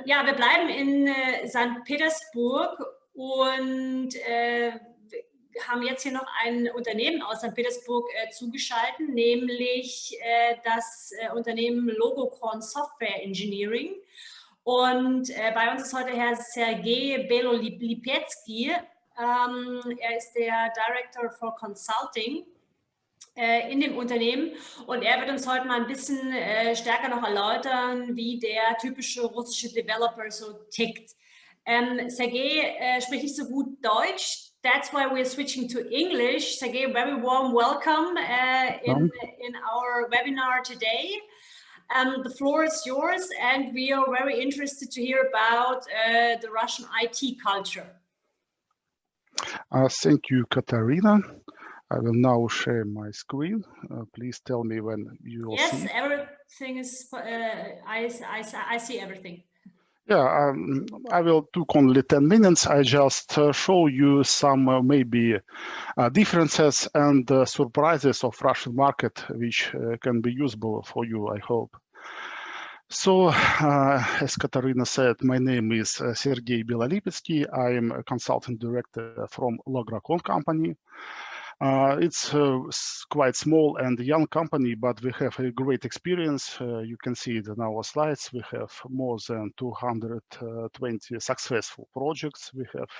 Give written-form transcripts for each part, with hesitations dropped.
Ja, wir bleiben in St. Petersburg und haben jetzt hier noch ein Unternehmen aus St. Petersburg zugeschaltet, nämlich das Unternehmen Logocron Software Engineering. Und bei uns ist heute Herr Sergej Belolipetsky. Er ist der Director for Consulting in dem Unternehmen und er wird uns heute mal ein bisschen stärker noch erläutern, wie der typische russische Developer so tickt. Sergej spricht nicht so gut Deutsch. That's why we're switching to English. Sergej, very warm welcome in our webinar today. The floor is yours, and we are very interested to hear about the Russian IT culture. Thank you, Katarina. I will now share my screen. Please tell me when you will see. Yes, everything is. I see everything. Yeah, I will take only 10 minutes. I just show you some maybe differences and surprises of Russian market, which can be usable for you, I hope. So, as Katarina said, my name is Sergej Belolipetsky. I am a consulting director from Logocron company. It's quite small and young company, but we have a great experience. You can see it in our slides. We have more than 220 successful projects. We have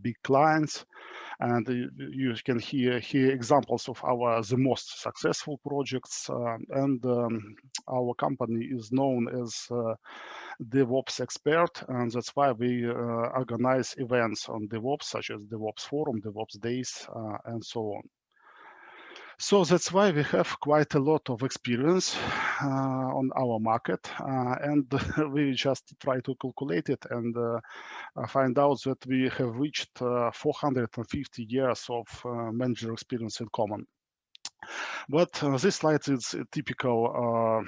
big clients, and you can hear examples of the most successful projects. And our company is known as DevOps expert, and that's why we organize events on DevOps, such as DevOps Forum, DevOps Days, and so on. So that's why we have quite a lot of experience on our market, and we just try to calculate it and find out that we have reached 450 years of manager experience in common. But this slide is a typical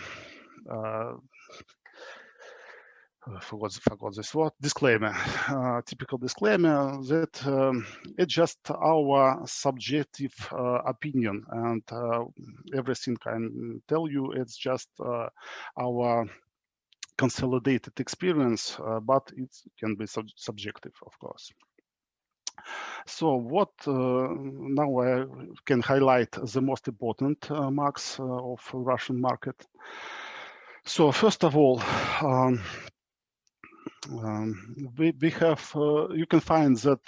forgot this word, disclaimer, typical disclaimer that it's just our subjective opinion, and everything I can tell you, it's just our consolidated experience, but it can be subjective, of course. So what now I can highlight the most important marks of Russian market. So first of all, we have, you can find that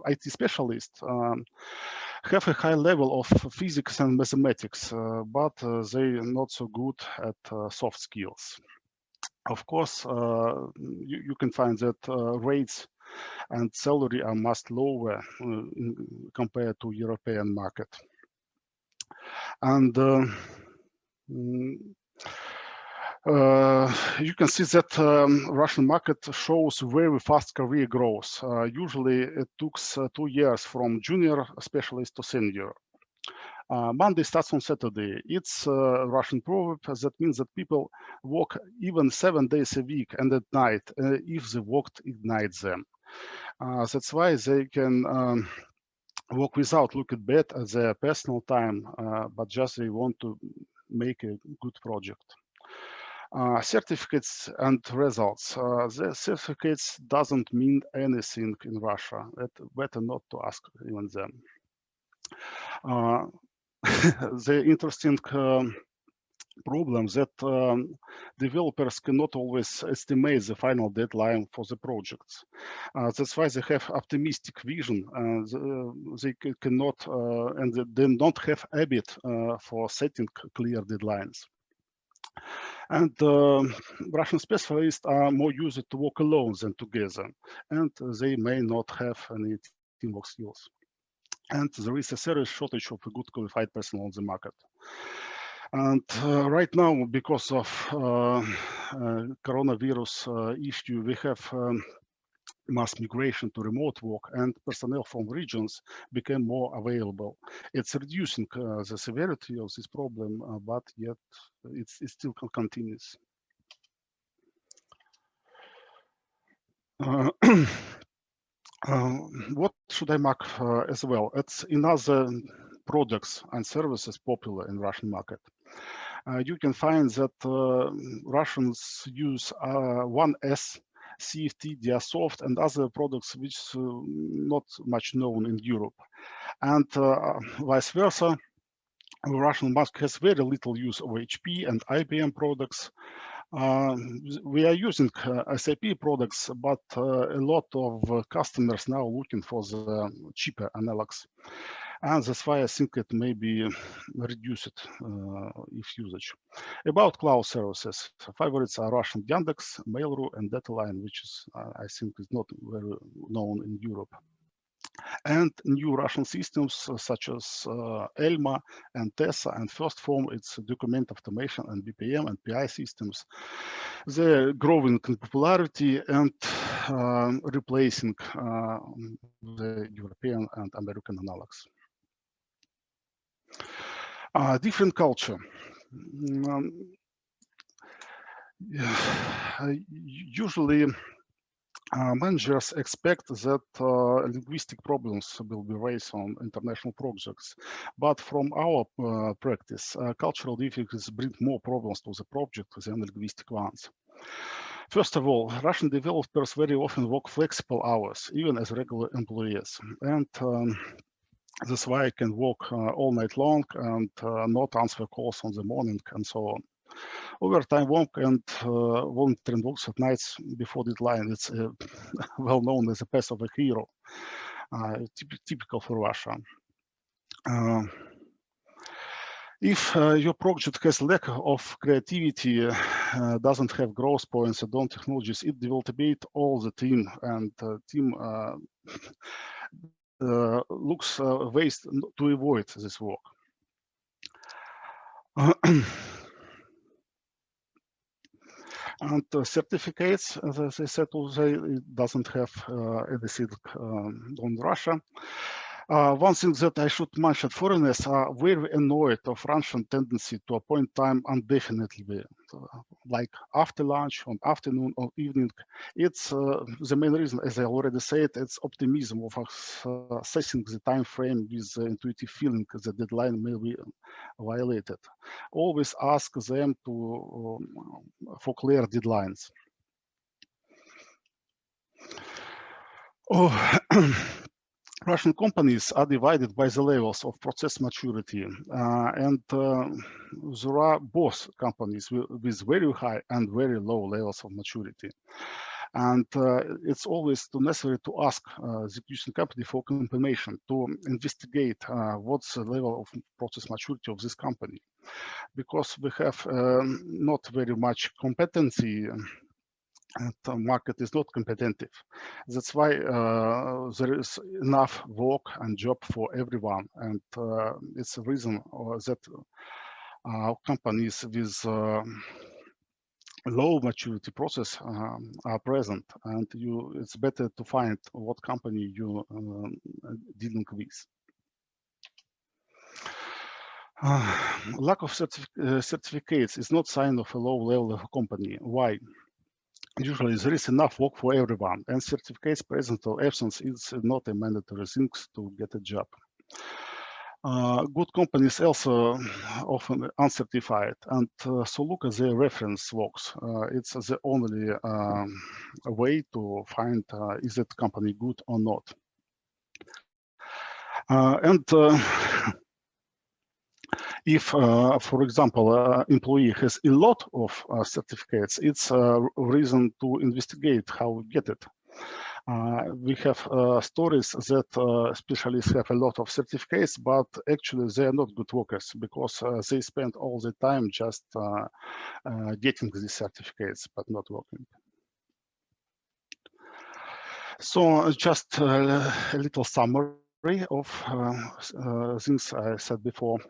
IT specialists have a high level of physics and mathematics, but they're not so good at soft skills. Of course, you can find that rates and salary are much lower compared to European market. And you can see that Russian market shows very fast career growth. Usually it took 2 years from junior specialist to senior. Monday starts on Saturday. It's a Russian proverb that means that people work even 7 days a week and at night if the work ignites them. That's why they can work without looking bad at their personal time, but just they want to make a good project. Certificates and results. The certificates doesn't mean anything in Russia. It's better not to ask even them. The interesting problem that developers cannot always estimate the final deadline for the projects. That's why they have optimistic vision. They cannot and they don't have habit for setting clear deadlines. And Russian specialists are more used to work alone than together, and they may not have any teamwork skills. And there is a serious shortage of a good qualified personnel on the market. And right now, because of coronavirus issue, we have mass migration to remote work, and personnel from regions became more available. It's reducing the severity of this problem, but yet it still continues. What should I mark as well? It's in other products and services popular in Russian market. you can find that Russians use 1S, CFT, Diasoft, and other products which not much known in Europe. And vice versa, the Russian market has very little use of HP and IBM products. We are using SAP products, but a lot of customers now looking for the cheaper analogs. And that's why I think it may be reduced if usage. About cloud services, favorites are Russian Yandex, Mail.ru, and Dataline, which is, I think, is not very known in Europe. And new Russian systems such as Elma and Tessa and First Form, it's document automation and BPM and PI systems. They're growing in popularity and replacing the European and American analogs. Different culture. Usually, managers expect that linguistic problems will be raised on international projects, but from our practice, cultural difficulties bring more problems to the project than linguistic ones. First of all, Russian developers very often work flexible hours, even as regular employees, and that's why I can work all night long and not answer calls on the morning and so on. Overtime work and volunteering works at nights before deadline, it's well known as a path of a hero, typical for Russia. If your project has lack of creativity, doesn't have growth points, and don't technologies, it will debate all the team, and team looks ways to avoid this work. And certificates, as I said, it doesn't have anything on Russia. One thing that I should mention, foreigners are very annoyed of Russian tendency to appoint time indefinitely, like after lunch, on afternoon or evening. It's the main reason, as I already said, it's optimism of assessing the time frame with the intuitive feeling that the deadline may be violated. Always ask them to for clear deadlines. Russian companies are divided by the levels of process maturity, and there are both companies with very high and very low levels of maturity. And it's always necessary to ask the execution company for confirmation, to investigate what's the level of process maturity of this company, because we have not very much competency. And the market is not competitive. That's why there is enough work and job for everyone. And it's a reason that companies with low maturity process are present. And it's better to find what company you dealing with. Lack of certificates is not sign of a low level of a company. Why? Usually there is enough work for everyone, and certificates present or absence is not a mandatory thing to get a job. Good companies also often uncertified, and so look at their reference works. It's the only way to find is that company good or not. If, for example, employee has a lot of certificates, it's a reason to investigate how we get it. We have stories that specialists have a lot of certificates, but actually they are not good workers because they spend all the time just getting these certificates, but not working. So just a little summary of things I said before.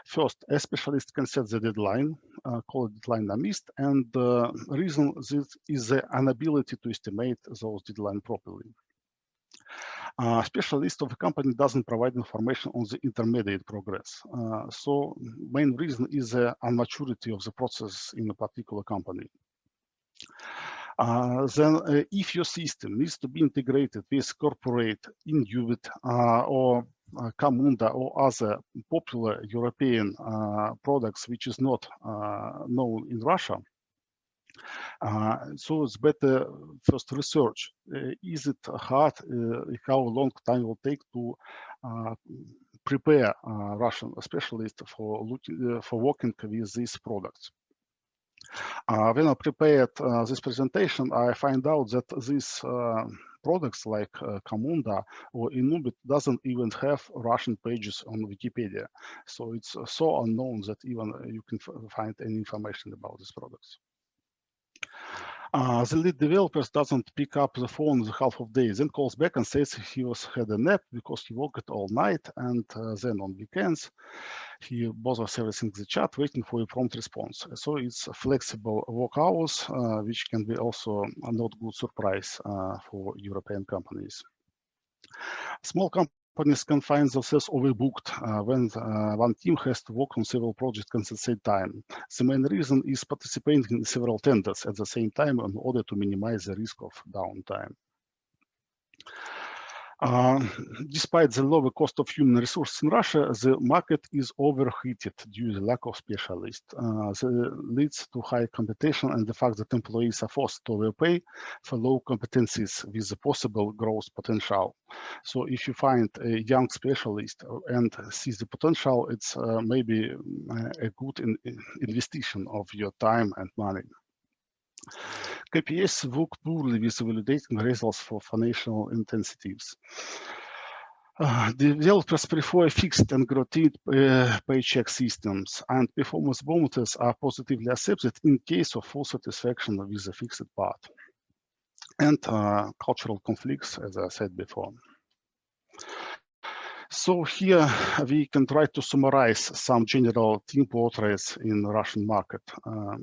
First, a specialist can set the deadline, call it deadline missed, and the reason this is the inability to estimate those deadlines properly. Specialist of a company doesn't provide information on the intermediate progress. So main reason is the immaturity of the process in a particular company. Then if your system needs to be integrated with corporate, Inuit, or Camunda or other popular European products which is not known in Russia. So it's better first research. Is it hard? How long time will take to prepare Russian specialist for working with these products? When I prepared this presentation, I find out that these products like Camunda or Inubit doesn't even have Russian pages on Wikipedia. So it's so unknown that even you can find any information about these products. The lead developer doesn't pick up the phone the half of day, then calls back and says he had a nap because he worked all night, and then on weekends he bothers everything the chat waiting for a prompt response. So it's flexible work hours, which can be also a not good surprise for European companies. Small companies can find themselves overbooked when one team has to work on several projects at the same time. The main reason is participating in several tenders at the same time in order to minimize the risk of downtime. Despite the lower cost of human resources in Russia, the market is overheated due to the lack of specialists. This leads to high competition and the fact that employees are forced to overpay for low competencies with the possible growth potential. So if you find a young specialist and sees the potential, it's maybe a good investigation of your time and money. KPIs work poorly with validating results for financial intensities. Developers prefer fixed and guaranteed paycheck systems, and performance bonuses are positively accepted in case of full satisfaction with the fixed part. And cultural conflicts, as I said before. So here we can try to summarize some general team portraits in the Russian market.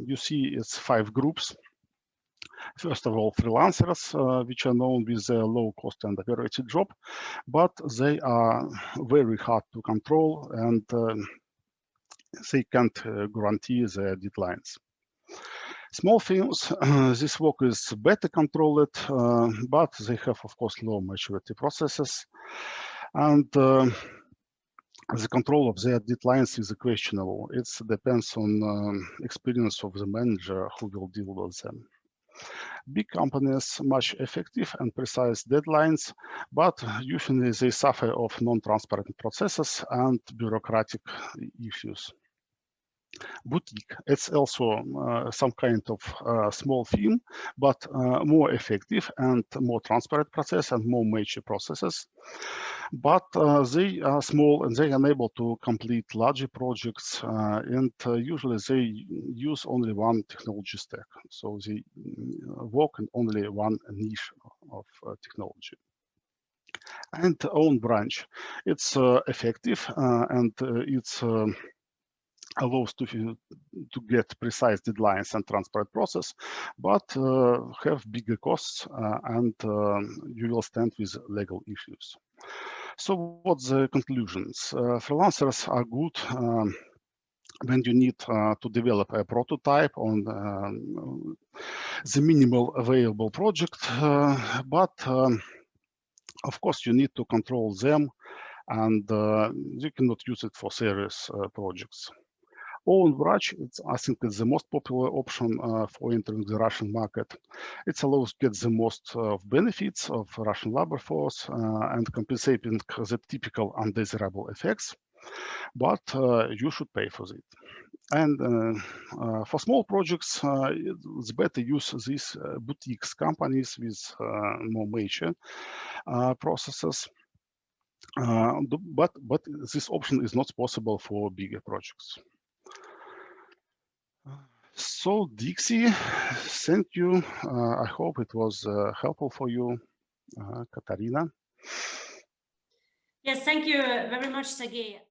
You see it's 5 groups. First of all, freelancers, which are known with their low cost and operated job, but they are very hard to control and they can't guarantee their deadlines. Small firms, this work is better controlled, but they have, of course, low maturity processes, and the control of their deadlines is questionable. It depends on experience of the manager who will deal with them. Big companies much effective and precise deadlines, but usually they suffer of non-transparent processes and bureaucratic issues. Boutique, it's also some kind of small firm, but more effective and more transparent process and more mature processes. But they are small and they are unable to complete larger projects, and usually they use only one technology stack. So they work in only one niche of technology. And own branch, it's effective and it's allows to get precise deadlines and transparent process, but have bigger costs and you will stand with legal issues. So what's the conclusions? Freelancers are good when you need to develop a prototype on the minimal available project, but of course you need to control them and you cannot use it for serious projects. Own branch, I think, is the most popular option for entering the Russian market. It allows to get the most benefits of Russian labor force and compensating the typical undesirable effects, but you should pay for it. And for small projects, it's better use these boutiques companies with more mature processes. But this option is not possible for bigger projects. So Dixie, thank you. I hope it was helpful for you, Katarina. Yes, thank you very much, Sergey.